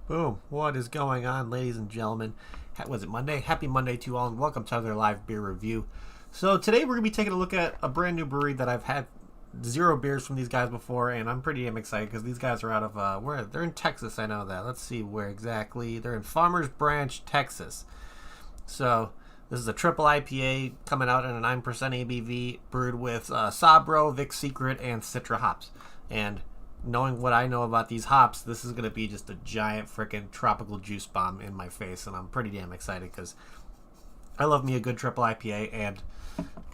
Boom. What is going on, ladies and gentlemen? Was it Monday? Happy Monday to you all, and welcome to another live beer review. So today we're going to be taking a look at a brand new brewery that I've had zero beers from these guys before, and I'm pretty damn excited because these guys are out of where they're in Texas. I know that. Let's see where exactly. They're in Farmers Branch, Texas. So this is a triple IPA coming out in a 9% ABV, brewed with Sabro, Vic Secret, and Citra hops. And knowing what I know about these hops, this is going to be just a giant freaking tropical juice bomb in my face, and I'm pretty damn excited because I love me a good triple IPA, and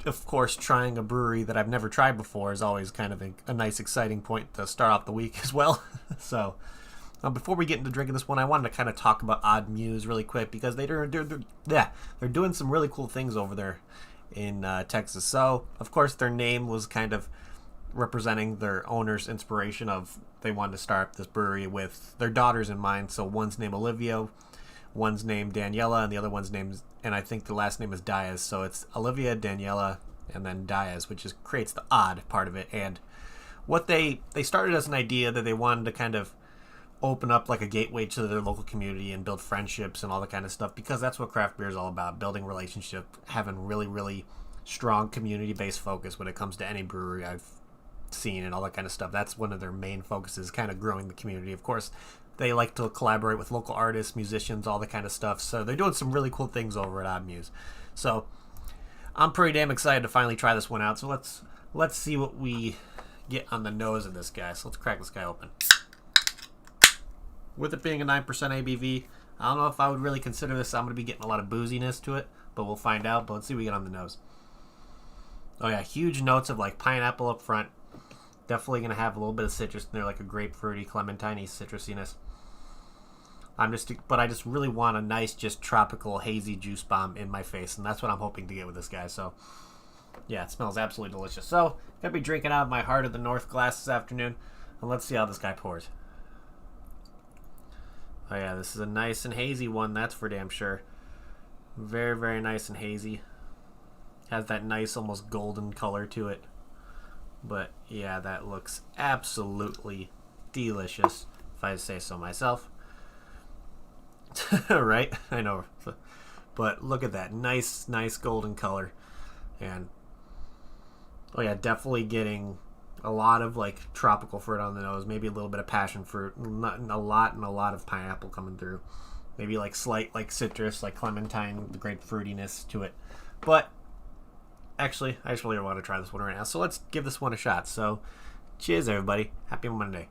of course, trying a brewery that I've never tried before is always kind of a nice, exciting point to start off the week as well. So, before we get into drinking this one, I wanted to kind of talk about Odd Muse really quick because they're doing some really cool things over there in Texas. So, of course, their name was kind of representing their owner's inspiration of they wanted to start this brewery with their daughters in mind. So, one's named Olivia, one's named Daniela, and the other one's named, and I think the last name is Diaz. So it's Olivia, Daniela, and then Diaz, which is creates the odd part of it. And what they started as an idea that they wanted to kind of open up like a gateway to their local community and build friendships and all that kind of stuff, because that's what craft beer is all about, building relationship, having really, really strong community-based focus when it comes to any brewery I've seen and all that kind of stuff. That's one of their main focuses, kind of growing the community. Of course, they like to collaborate with local artists, musicians, all that kind of stuff. So they're doing some really cool things over at Odd Muse. So I'm pretty damn excited to finally try this one out. So let's see what we get on the nose of this guy. So let's crack this guy open. With it being a 9% ABV, I don't know if I would really consider this. I'm going to be getting a lot of booziness to it, but we'll find out. But let's see what we get on the nose. Oh yeah, huge notes of like pineapple up front. Definitely going to have a little bit of citrus in there, like a grapefruity, clementine-y citrusiness. But I just really want a nice, just tropical, hazy juice bomb in my face, and that's what I'm hoping to get with this guy. So, yeah, it smells absolutely delicious. So, gonna be drinking out of my Heart of the North glass this afternoon, and let's see how this guy pours. Oh yeah, this is a nice and hazy one, that's for damn sure. Very, very nice and hazy. Has that nice, almost golden color to it. But yeah, that looks absolutely delicious, if I say so myself. Right? I know. But look at that. Nice golden color. And oh yeah, definitely getting a lot of like tropical fruit on the nose. Maybe a little bit of passion fruit. Not a lot of pineapple coming through. Maybe like slight like citrus, like clementine, the great fruitiness to it. But actually, I just really want to try this one right now. So let's give this one a shot. So cheers, everybody. Happy Monday.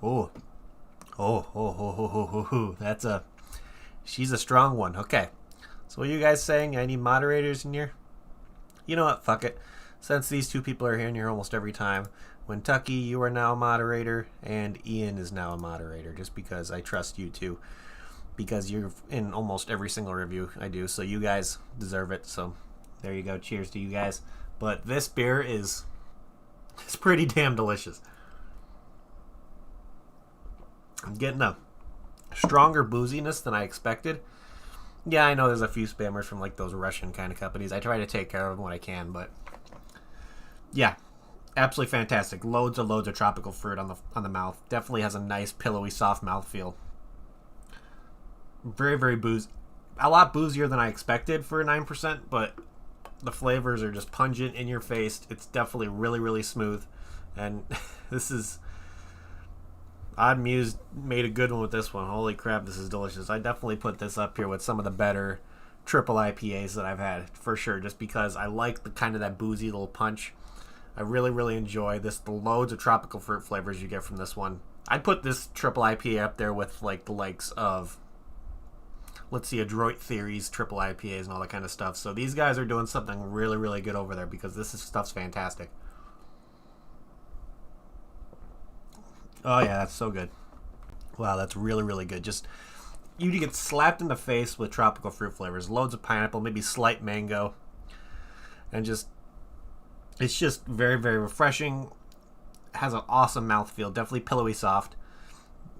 Oh. She's a strong one. Okay. So what are you guys saying? I need moderators in here? You know what? Fuck it. Since these two people are here in here almost every time, Kentucky, you are now a moderator, and Ian is now a moderator, just because I trust you two. Because you're in almost every single review I do, so you guys deserve it. So there you go. Cheers to you guys. But this beer it's pretty damn delicious. I'm getting a stronger booziness than I expected. Yeah, I know there's a few spammers from like those Russian kind of companies. I try to take care of them when I can, but yeah, absolutely fantastic. Loads of tropical fruit on the mouth. Definitely has a nice pillowy, soft mouthfeel. Very, very boozy. A lot boozier than I expected for a 9%, but the flavors are just pungent in your face. It's definitely really, really smooth. And this is... Odd Muse made a good one with this one. Holy crap, this is delicious. I definitely put this up here with some of the better triple IPAs that I've had, for sure, just because I like the kind of that boozy little punch. I really, really enjoy this. The loads of tropical fruit flavors you get from this one. I'd put this triple IPA up there with like the likes of, let's see, Adroit Theories, triple IPAs, and all that kind of stuff. So these guys are doing something really, really good over there because stuff's fantastic. Oh yeah, that's so good. Wow, that's really, really good. Just, you get slapped in the face with tropical fruit flavors. Loads of pineapple, maybe slight mango. And just, it's just very, very refreshing. Has an awesome mouthfeel. Definitely pillowy soft.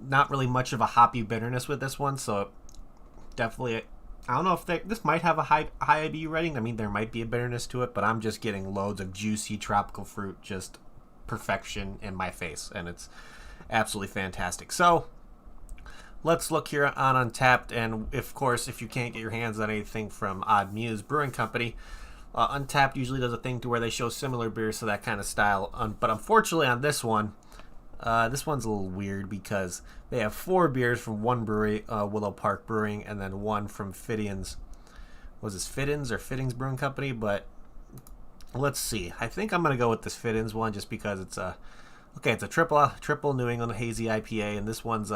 Not really much of a hoppy bitterness with this one, so definitely, I don't know if this might have a high IBU rating. I mean, there might be a bitterness to it, but I'm just getting loads of juicy tropical fruit, just perfection in my face, and it's absolutely fantastic. So let's look here on Untapped, and of course, if you can't get your hands on anything from Muse Brewing Company, Untapped usually does a thing to where they show similar beers to that kind of style. But unfortunately, on this one's a little weird because they have 4 beers from one brewery, Willow Park Brewing, and then one from Fittings. Was this Fittings or Fittings Brewing Company? But let's see. I think I'm gonna go with this Fittings one just because it's a it's a triple New England Hazy IPA, and this one's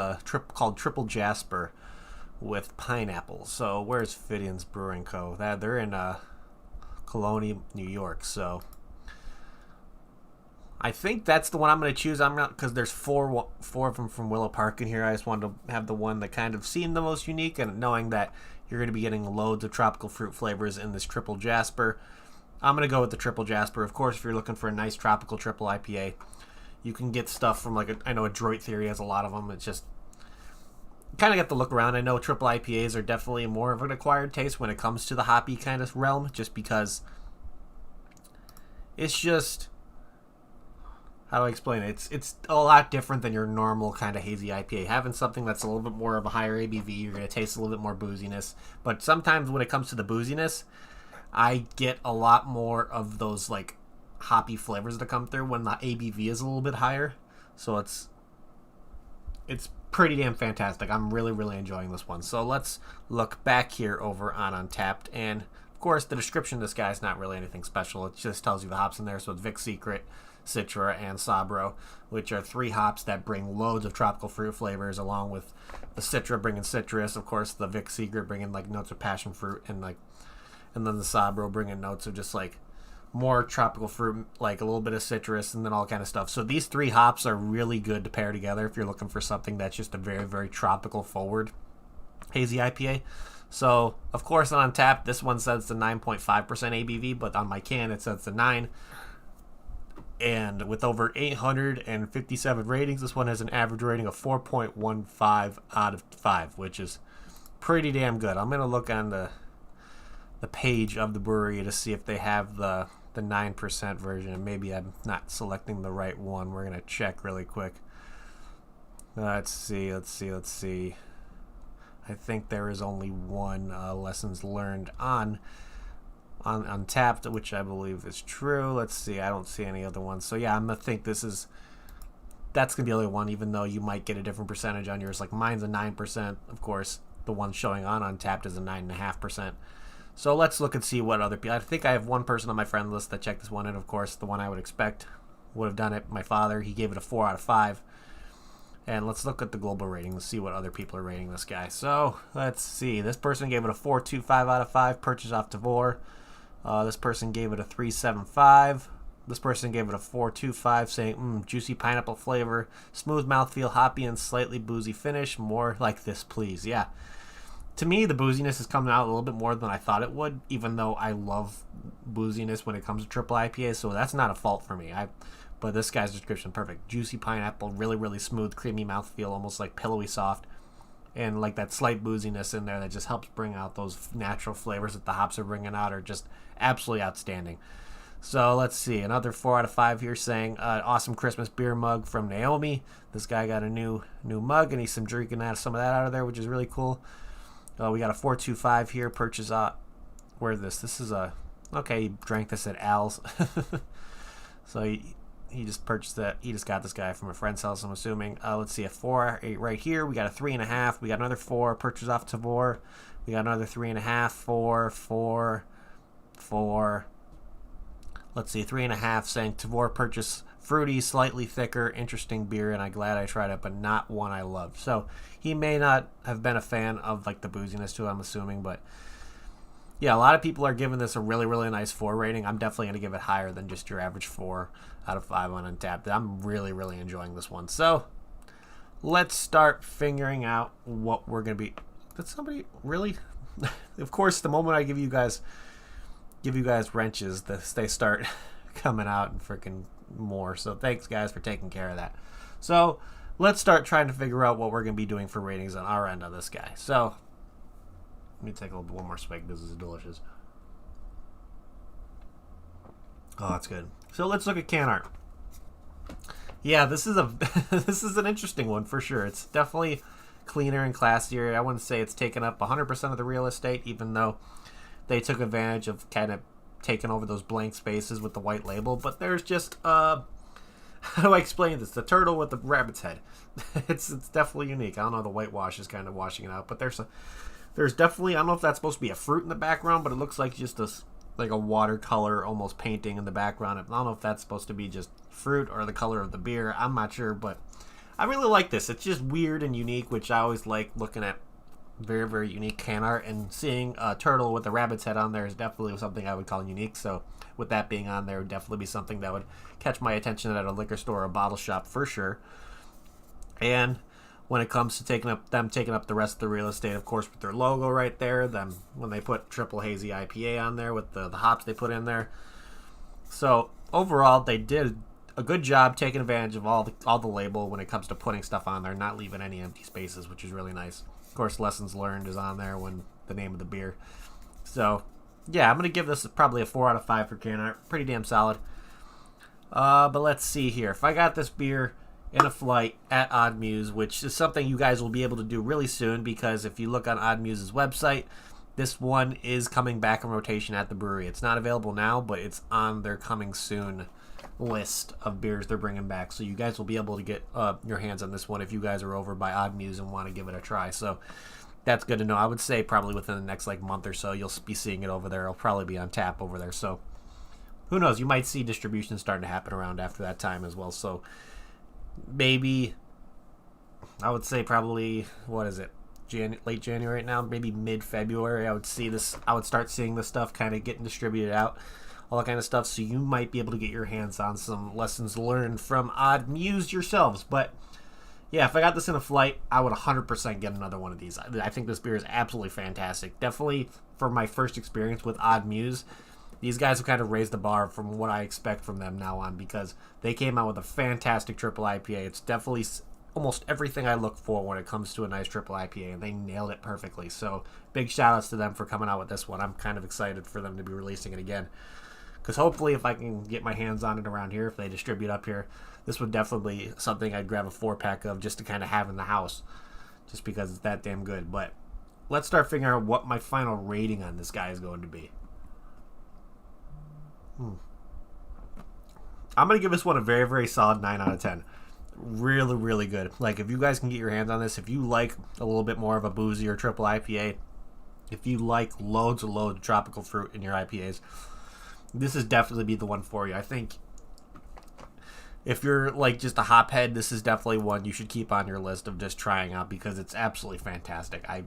called Triple Jasper with pineapple. So where's Fittings Brewing Co? They're in Cologne, New York. So I think that's the one I'm going to choose. I'm not, because there's four of them from Willow Park in here. I just wanted to have the one that kind of seemed the most unique, and knowing that you're going to be getting loads of tropical fruit flavors in this Triple Jasper, I'm going to go with the Triple Jasper. Of course, if you're looking for a nice tropical triple IPA, you can get stuff from I know Adroit Theory has a lot of them. It's just kind of get the look around. I know triple IPAs are definitely more of an acquired taste when it comes to the hoppy kind of realm, just because it's just, how do I explain it? It's a lot different than your normal kind of hazy IPA. Having something that's a little bit more of a higher ABV, you're going to taste a little bit more booziness. But sometimes when it comes to the booziness, I get a lot more of those hoppy flavors that come through when the ABV is a little bit higher. So it's pretty damn fantastic. I'm really, really enjoying this one. So let's look back here over on Untapped. And of course, the description of this guy is not really anything special. It just tells you the hops in there. So it's Vic Secret, Citra, and Sabro, which are 3 hops that bring loads of tropical fruit flavors, along with the Citra bringing citrus. Of course, the Vic Secret bringing notes of passion fruit, and then the Sabro bringing notes of just more tropical fruit, a little bit of citrus, and then all kind of stuff. So these 3 hops are really good to pair together if you're looking for something that's just a very, very tropical forward hazy IPA. So, of course, on Untapped, this one says the 9.5% ABV, but on my can it says the 9. And with over 857 ratings, this one has an average rating of 4.15 out of 5, which is pretty damn good. I'm going to look on the page of the brewery to see if they have the 9% version, and maybe I'm not selecting the right one. We're going to check really quick. Let's see. I think there is only one lessons learned on Untapped, which I believe is true. Let's see. I don't see any other ones. So yeah, I'm going to think that's going to be the only one, even though you might get a different percentage on yours. Mine's a 9%. Of course, the one showing on Untapped is a 9.5%. So let's look and see what other people... I think I have one person on my friend list that checked this one, and of course, the one I would expect would have done it. My father, he gave it a 4 out of 5. And let's look at the global ratings, see what other people are rating this guy. So, let's see. This person gave it a 4.25 out of 5, purchase off Tavor. This person gave it a 3.75. This person gave it a 4.25, saying, juicy pineapple flavor, smooth mouthfeel, hoppy, and slightly boozy finish. More like this, please. Yeah. To me, the booziness is coming out a little bit more than I thought it would, even though I love booziness when it comes to triple IPA, so that's not a fault for me. But this guy's description, perfect. Juicy pineapple, really, really smooth, creamy mouthfeel, almost pillowy soft, and that slight booziness in there that just helps bring out those natural flavors that the hops are bringing out are just absolutely outstanding. So let's see, another 4 out of 5 here, saying awesome Christmas beer mug from Naomi. This guy got a new mug, and he's drinking some of that out of there, which is really cool. We got a 4.25 here, purchase where this is okay, he drank this at Al's. So he just purchased that. He just got this guy from a friend's house, I'm assuming. Let's see, a 4 right here. We got a 3.5. We got another 4, purchase off Tavor. We got another 3.5, 4. Let's see, 3.5, saying Tavor purchase, fruity, slightly thicker, interesting beer, and I'm glad I tried it, but not one I love. So he may not have been a fan of the booziness to it, I'm assuming, but yeah, a lot of people are giving this a really, really nice 4 rating. I'm definitely going to give it higher than just your average 4 out of 5 on Untapped. I'm really, really enjoying this one. So let's start figuring out what we're going to be. Did somebody really? Of course, the moment I give you guys wrenches, they start coming out and freaking more. So thanks, guys, for taking care of that. So let's start trying to figure out what we're going to be doing for ratings on our end of this guy. So let me take one more swig. This is delicious. Oh, that's good. So let's look at can art. Yeah, this is this is an interesting one for sure. It's definitely cleaner and classier. I wouldn't say it's taken up 100% of the real estate, even though they took advantage of kind of taking over those blank spaces with the white label. But there's just how do I explain this? The turtle with the rabbit's head. it's definitely unique. I don't know, the whitewash is kind of washing it out, but there's definitely, I don't know if that's supposed to be a fruit in the background, but it looks like just like a watercolor almost painting in the background. I don't know if that's supposed to be just fruit or the color of the beer. I'm not sure, but I really like this. It's just weird and unique, which I always like looking at very, very unique can art, and seeing a turtle with a rabbit's head on there is definitely something I would call unique. So with that being on there, would definitely be something that would catch my attention at a liquor store or a bottle shop for sure. And when it comes to taking up the rest of the real estate, of course, with their logo right there, them when they put Triple Hazy IPA on there with the hops they put in there. So overall, they did a good job taking advantage of all the label when it comes to putting stuff on there, not leaving any empty spaces, which is really nice. Of course, lessons learned is on there when the name of the beer. So yeah, I'm gonna give this probably a 4 out of 5 for can art. Pretty damn solid. But let's see here. If I got this beer in a flight at Odd Muse, which is something you guys will be able to do really soon, because if you look on Odd Muse's website, this one is coming back in rotation at the brewery. It's not available now, but it's on their coming soon list of beers they're bringing back. So you guys will be able to get your hands on this one if you guys are over by Odd Muse and want to give it a try. So that's good to know. I would say probably within the next month or so, you'll be seeing it over there. It'll probably be on tap over there. So who knows? You might see distribution starting to happen around after that time as well. So maybe I would say probably, what is it, late January right now, maybe mid-February, I would start seeing this stuff kind of getting distributed out, all that kind of stuff. So you might be able to get your hands on some lessons learned from Odd Muse yourselves. But yeah, if I got this in a flight, I would 100% get another one of these. I think this beer is absolutely fantastic. Definitely for my first experience with Odd Muse, these guys have kind of raised the bar from what I expect from them now on, because they came out with a fantastic triple IPA. It's definitely almost everything I look for when it comes to a nice triple IPA, and they nailed it perfectly. So big shout outs to them for coming out with this one. I'm kind of excited for them to be releasing it again, because hopefully if I can get my hands on it around here, if they distribute up here, this would definitely be something I'd grab a 4-pack of just to kind of have in the house, just because it's that damn good. But let's start figuring out what my final rating on this guy is going to be. I'm going to give this one a very, very solid 9 out of 10. Really, really good. Like, if you guys can get your hands on this, if you like a little bit more of a boozy or triple IPA, if you like loads of tropical fruit in your IPAs, this is definitely be the one for you. I think if you're like just a hophead, this is definitely one you should keep on your list of just trying out, because it's absolutely fantastic. I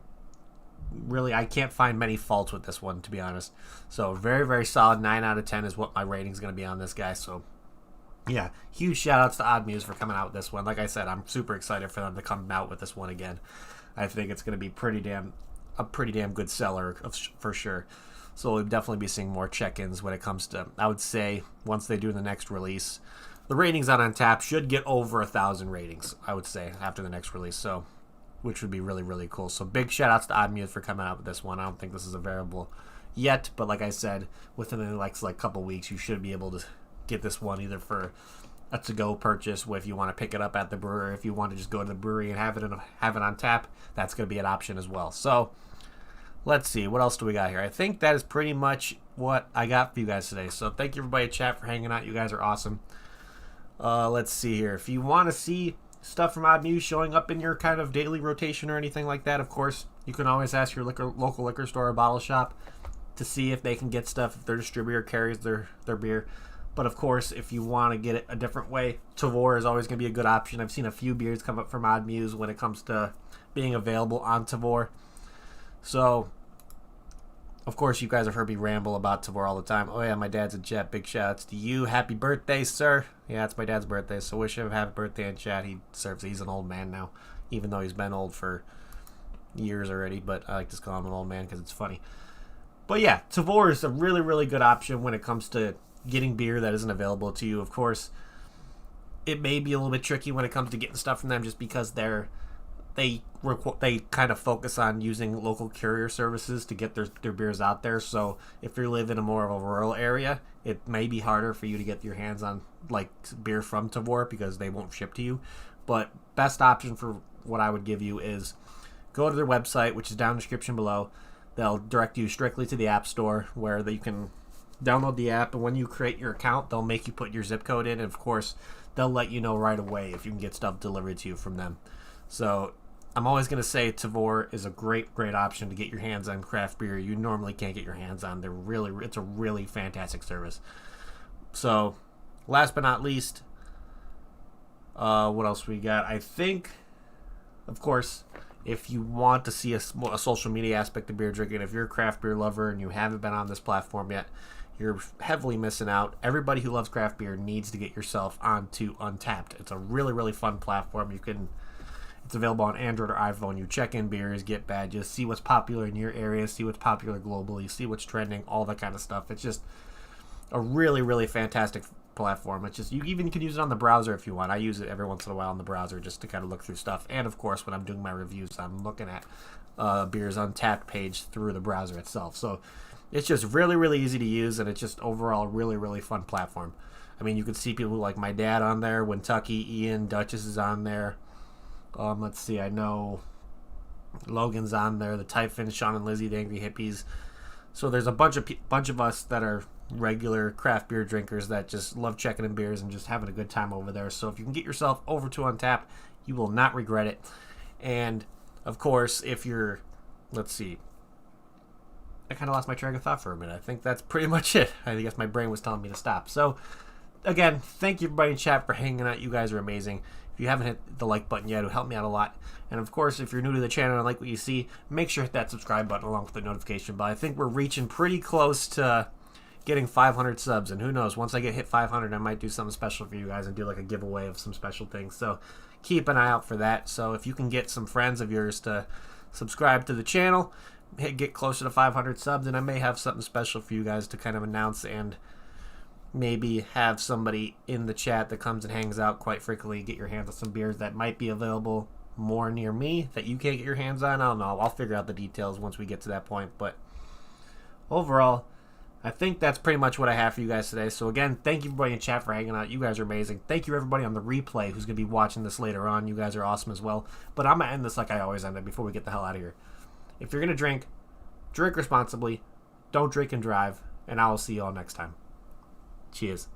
can't find many faults with this one, to be honest. So very, very solid 9 out of 10 is what my rating is going to be on this guy. So yeah, huge shout outs to Odd Muse for coming out with this one. Like I said, I'm super excited for them to come out with this one again. I think it's going to be a pretty damn good seller for sure. So we'll definitely be seeing more check-ins when it comes to, I would say, once they do the next release. The ratings on Untappd should get over 1,000 ratings, I would say, after the next release. So, which would be really, really cool. So big shout outs to Odd Muse for coming out with this one. I don't think this is available yet, but like I said, within the next couple weeks, you should be able to get this one either for a to-go purchase, if you want to pick it up at the brewery, if you want to just go to the brewery and have it on tap, that's going to be an option as well. So let's see, what else do we got here? I think that is pretty much what I got for you guys today. So thank you everybody in chat for hanging out. You guys are awesome. Let's see here. If you want to see stuff from Odd Muse showing up in your kind of daily rotation or anything like that, of course, you can always ask your local liquor store or bottle shop to see if they can get stuff, if their distributor carries their beer. But of course, if you want to get it a different way, Tavour is always going to be a good option. I've seen a few beers come up from Odd Muse when it comes to being available on Tavour. So, of course, you guys have heard me ramble about Tavour all the time. Oh yeah, my dad's in chat. Big shout-outs to you. Happy birthday, sir. Yeah, it's my dad's birthday, so wish him a happy birthday in chat. He's an old man now, even though he's been old for years already, but I like to call him an old man because it's funny. But yeah, Tavour is a really, really good option when it comes to getting beer that isn't available to you. Of course, it may be a little bit tricky when it comes to getting stuff from them, just because they kind of focus on using local courier services to get their beers out there. So if you live in a more of a rural area, it may be harder for you to get your hands on beer from Tavour because they won't ship to you. But best option for what I would give you is go to their website, which is down in the description below. They'll direct you strictly to the App Store where you can download the app, and when you create your account, they'll make you put your zip code in, and of course, they'll let you know right away if you can get stuff delivered to you from them. So I'm always going to say Tavour is a great option to get your hands on craft beer you normally can't get your hands on. It's a really fantastic service. So last but not least, what else we got? I think, of course, if you want to see a social media aspect of beer drinking, if you're a craft beer lover and you haven't been on this platform yet, you're heavily missing out. Everybody who loves craft beer needs to get yourself onto Untappd. It's a really fun platform. It's available on Android or iPhone. You check in beers, get badges, see what's popular in your area, see what's popular globally, see what's trending, all that kind of stuff. It's just a really fantastic platform. It's just, you even can use it on the browser if you want. I use it every once in a while on the browser just to kind of look through stuff. And of course, when I'm doing my reviews, I'm looking at beer's Untappd page through the browser itself. So it's just really easy to use, and it's just overall a really fun platform. I mean, you can see people like my dad on there, Kentucky, Ian, Duchess is on there. Let's see, I know Logan's on there, the Typhon, Sean and Lizzie, the Angry Hippies. So there's a bunch of us that are regular craft beer drinkers that just love checking in beers and just having a good time over there. So if you can get yourself over to Untappd, you will not regret it. And of course, if you're, let's see, I kind of lost my train of thought for a minute. I think that's pretty much it. I guess my brain was telling me to stop. So again, thank you everybody in chat for hanging out. You guys are amazing. If you haven't hit the like button yet, it would help me out a lot. And of course, if you're new to the channel and like what you see, make sure to hit that subscribe button along with the notification bell. I think we're reaching pretty close to getting 500 subs, and who knows, once I hit 500, I might do something special for you guys and do like a giveaway of some special things. So keep an eye out for that. So if you can get some friends of yours to subscribe to the channel, get closer to 500 subs, and I may have something special for you guys to kind of announce, and maybe have somebody in the chat that comes and hangs out quite frequently get your hands on some beers that might be available more near me that you can't get your hands on. I don't know. I'll figure out the details once we get to that point. But overall, I think that's pretty much what I have for you guys today. So again, thank you everybody in chat for hanging out. You guys are amazing. Thank you everybody on the replay who's going to be watching this later on. You guys are awesome as well. But I'm going to end this like I always end it before we get the hell out of here. If you're going to drink responsibly. Don't drink and drive. And I will see you all next time. Cheers.